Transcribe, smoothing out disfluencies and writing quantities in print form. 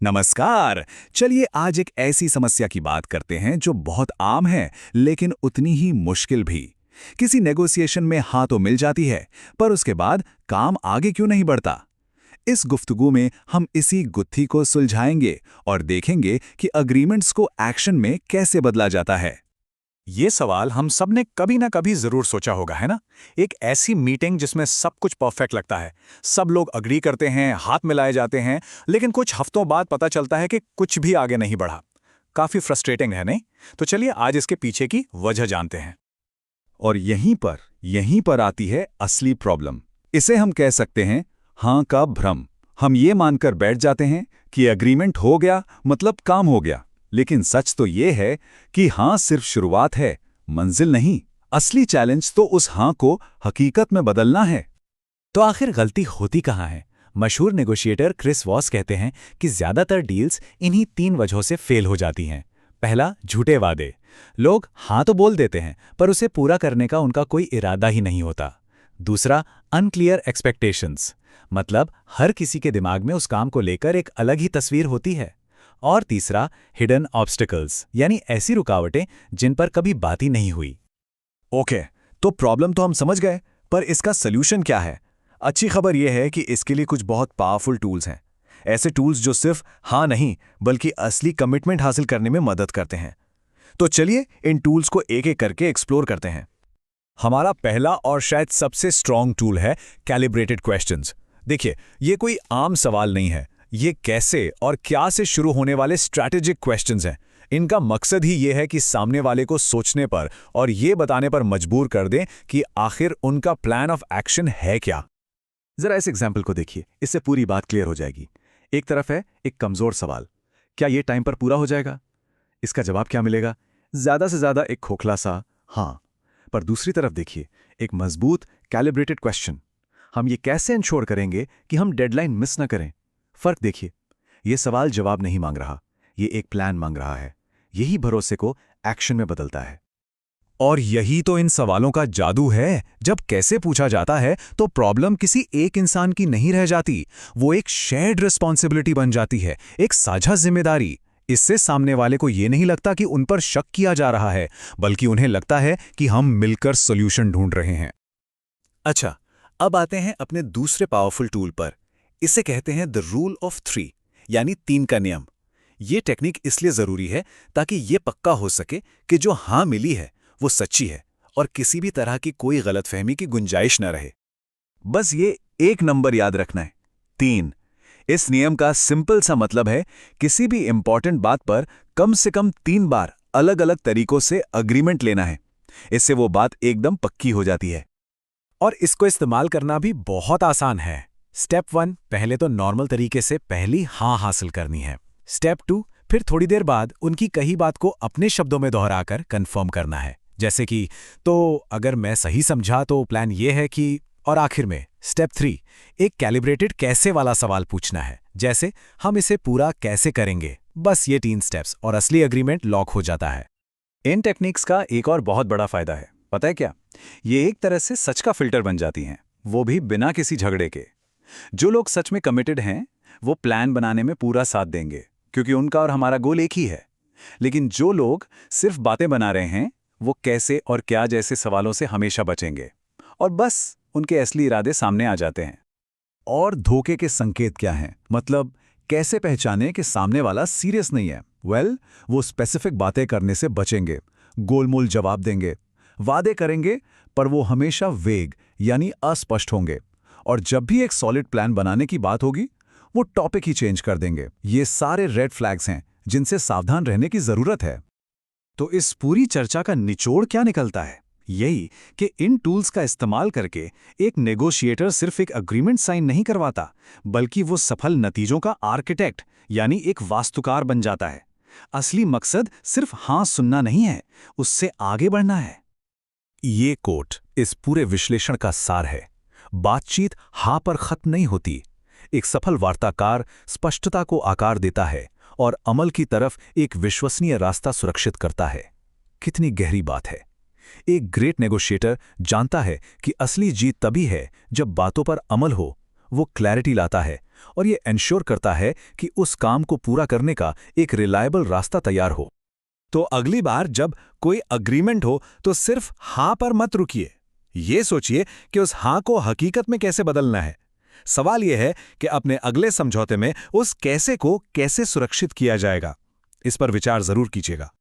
नमस्कार। चलिए आज एक ऐसी समस्या की बात करते हैं जो बहुत आम है लेकिन उतनी ही मुश्किल भी। किसी नेगोशिएशन में हाँ तो मिल जाती है, पर उसके बाद काम आगे क्यों नहीं बढ़ता। इस गुफ्तगू में हम इसी गुत्थी को सुलझाएंगे और देखेंगे कि अग्रीमेंट्स को एक्शन में कैसे बदला जाता है। ये सवाल हम सब ने कभी ना कभी जरूर सोचा होगा, है ना? एक ऐसी मीटिंग जिसमें सब कुछ परफेक्ट लगता है, सब लोग अग्री करते हैं, हाथ मिलाए जाते हैं, लेकिन कुछ हफ्तों बाद पता चलता है कि कुछ भी आगे नहीं बढ़ा। काफी फ्रस्ट्रेटिंग है, नहीं? तो चलिए आज इसके पीछे की वजह जानते हैं। और यहीं पर आती है असली प्रॉब्लम। इसे हम कह सकते हैं हाँ का भ्रम। हम ये मानकर बैठ जाते हैं कि एग्रीमेंट हो गया मतलब काम हो गया, लेकिन सच तो ये है कि हाँ सिर्फ शुरुआत है, मंजिल नहीं। असली चैलेंज तो उस हाँ को हकीकत में बदलना है। तो आखिर गलती होती कहाँ है? मशहूर नेगोशिएटर क्रिस वॉस कहते हैं कि ज्यादातर डील्स इन्हीं 3 वजहों से फेल हो जाती हैं। पहला, झूठे वादे। लोग हाँ तो बोल देते हैं, पर उसे पूरा करने का उनका कोई इरादा ही नहीं होता। दूसरा, अनक्लियर एक्सपेक्टेशंस, मतलब हर किसी के दिमाग में उस काम को लेकर एक अलग ही तस्वीर होती है। और तीसरा, हिडन ऑब्स्टिकल्स, यानी ऐसी रुकावटें जिन पर कभी बात ही नहीं हुई। ओके, तो प्रॉब्लम तो हम समझ गए, पर इसका सल्यूशन क्या है? अच्छी खबर यह है कि इसके लिए कुछ बहुत पावरफुल टूल्स हैं। ऐसे टूल्स जो सिर्फ हाँ नहीं बल्कि असली कमिटमेंट हासिल करने में मदद करते हैं। तो चलिए इन टूल्स को एक एक करके एक्सप्लोर करते हैं। हमारा पहला और शायद सबसे स्ट्रॉन्ग टूल है कैलिब्रेटेड क्वेश्चंस। देखिए, ये कोई आम सवाल नहीं है, ये कैसे और क्या से शुरू होने वाले स्ट्रैटेजिक क्वेश्चंस हैं। इनका मकसद ही ये है कि सामने वाले को सोचने पर और ये बताने पर मजबूर कर दें कि आखिर उनका प्लान ऑफ एक्शन है क्या। जरा इस एग्जाम्पल को देखिए, इससे पूरी बात क्लियर हो जाएगी। एक तरफ है एक कमजोर सवाल, क्या ये टाइम पर पूरा हो जाएगा? इसका जवाब क्या मिलेगा? ज्यादा से ज्यादा एक खोखला सा हाँ। पर दूसरी तरफ देखिए, एक मजबूत कैलिब्रेटेड क्वेश्चन, हम ये कैसे इंश्योर करेंगे कि हम डेडलाइन मिस न करें? फर्क देखिए, ये सवाल जवाब नहीं मांग रहा, ये एक प्लान मांग रहा है। यही भरोसे को एक्शन में बदलता है। और यही तो इन सवालों का जादू है। जब कैसे पूछा जाता है तो प्रॉब्लम किसी एक इंसान की नहीं रह जाती, वो एक शेयर्ड रिस्पॉन्सिबिलिटी बन जाती है, एक साझा जिम्मेदारी। इससे सामने वाले को ये नहीं लगता कि उन पर शक किया जा रहा है, बल्कि उन्हें लगता है कि हम मिलकर सॉल्यूशन ढूंढ रहे हैं। अच्छा, अब आते हैं अपने दूसरे पावरफुल टूल पर। इसे कहते हैं द रूल ऑफ 3, यानी 3 का नियम। ये टेक्निक इसलिए जरूरी है ताकि ये पक्का हो सके कि जो हाँ मिली है वो सच्ची है और किसी भी तरह की कोई गलतफहमी की गुंजाइश न रहे। बस ये एक नंबर याद रखना है, 3। इस नियम का सिंपल सा मतलब है किसी भी इंपॉर्टेंट बात पर कम से कम 3 बार अलग अलग तरीकों से अग्रीमेंट लेना है। इससे वो बात एकदम पक्की हो जाती है। और इसको इस्तेमाल करना भी बहुत आसान है। स्टेप 1, पहले तो नॉर्मल तरीके से पहली हाँ हासिल करनी है। स्टेप 2, फिर थोड़ी देर बाद उनकी कही बात को अपने शब्दों में दोहराकर कंफर्म करना है, जैसे कि तो अगर मैं सही समझा तो प्लान ये है कि। और आखिर में स्टेप 3, एक कैलिब्रेटेड कैसे वाला सवाल पूछना है, जैसे हम इसे पूरा कैसे करेंगे। बस ये 3 स्टेप्स और असली एग्रीमेंट लॉक हो जाता है। इन टेक्निक्स का एक और बहुत बड़ा फायदा है, पता है क्या? ये एक तरह से सच का फिल्टर बन जाती हैं, वो भी बिना किसी झगड़े के। जो लोग सच में कमिटेड हैं वो प्लान बनाने में पूरा साथ देंगे, क्योंकि उनका और हमारा गोल एक ही है। लेकिन जो लोग सिर्फ बातें बना रहे हैं वो कैसे और क्या जैसे सवालों से हमेशा बचेंगे, और बस उनके असली इरादे सामने आ जाते हैं। और धोखे के संकेत क्या हैं? मतलब कैसे पहचाने कि सामने वाला सीरियस नहीं है? वो स्पेसिफिक बातें करने से बचेंगे, गोलमोल जवाब देंगे, वादे करेंगे, पर वो हमेशा वेग यानी अस्पष्ट होंगे। और जब भी एक सॉलिड प्लान बनाने की बात होगी वो टॉपिक ही चेंज कर देंगे। ये सारे रेड फ्लैग्स हैं जिनसे सावधान रहने की जरूरत है। तो इस पूरी चर्चा का निचोड़ क्या निकलता है? यही कि इन टूल्स का इस्तेमाल करके एक नेगोशिएटर सिर्फ एक अग्रीमेंट साइन नहीं करवाता, बल्कि वो सफल नतीजों का आर्किटेक्ट यानी एक वास्तुकार बन जाता है। असली मकसद सिर्फ हाँ सुनना नहीं है, उससे आगे बढ़ना है। ये कोट इस पूरे विश्लेषण का सार है। बातचीत हाँ पर खत्म नहीं होती। एक सफल वार्ताकार स्पष्टता को आकार देता है और अमल की तरफ एक विश्वसनीय रास्ता सुरक्षित करता है। कितनी गहरी बात है। एक ग्रेट नेगोशिएटर जानता है कि असली जीत तभी है जब बातों पर अमल हो। वो क्लैरिटी लाता है, और ये एंश्योर करता है कि उस काम को पूरा करने का एक रिलायबल रास्ता तैयार हो। तो अगली बार जब कोई अग्रीमेंट हो तो सिर्फ हाँ पर मत रुकिए। ये सोचिए कि उस हाँ को हकीकत में कैसे बदलना है। सवाल यह है कि अपने अगले समझौते में उस कैसे को कैसे सुरक्षित किया जाएगा। इस पर विचार जरूर कीजिएगा।